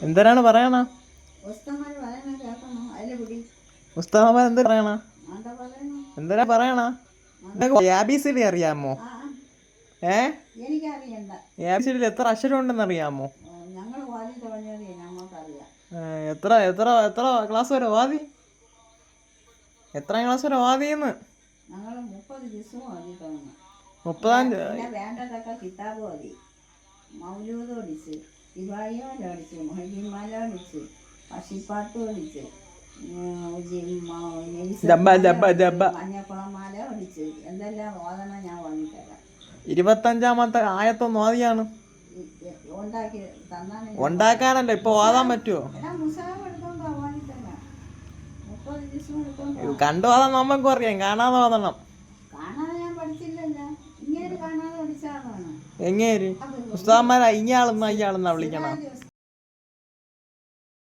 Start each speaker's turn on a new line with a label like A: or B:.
A: എന്തിനാണ് പറയണ ഉസ്താദന്മാർ എന്ത് പറയണ? എന്തിനാ പറയണ? ABCD അറിയാമോ? ABCD എത്ര അക്ഷരം ഉണ്ടെന്ന് അറിയാമോ? എത്ര എത്ര എത്ര ക്ലാസ് വരെ വാതി? എത്രാം ക്ലാസ് വരെ വാതിന്ന്? 30
B: വേണ്ടതൊക്കെ കിതാബ് മതി. മൗലൂദ് പഠിച്ച്, ഇബ്രാഹിം പഠിച്ച്, മൊഹീദ്ദീൻമാല പഠിച്ച്, പശിപ്പാട്ട് പഠിച്ച്, മഞ്ഞക്കുളമാല പഠിച്ച്, എന്തെല്ലാം ഓതണം ഞാൻ ഓതിത്തരാം.
A: 25-ാമത്തെ ആയത്തൊന്ന് ഓതിയാണ്. ഉണ്ടാക്കാനല്ല, ഇപ്പൊ ഓതാൻ പറ്റുമോ? കണ്ടു ഓതാൻ നമുക്ക് അറിയാം, കാണാതെ ഓതണം. എങ്ങേര് ഉസ്താദന്മാരെ ഇയാളെന്നാ വിളിക്കണം.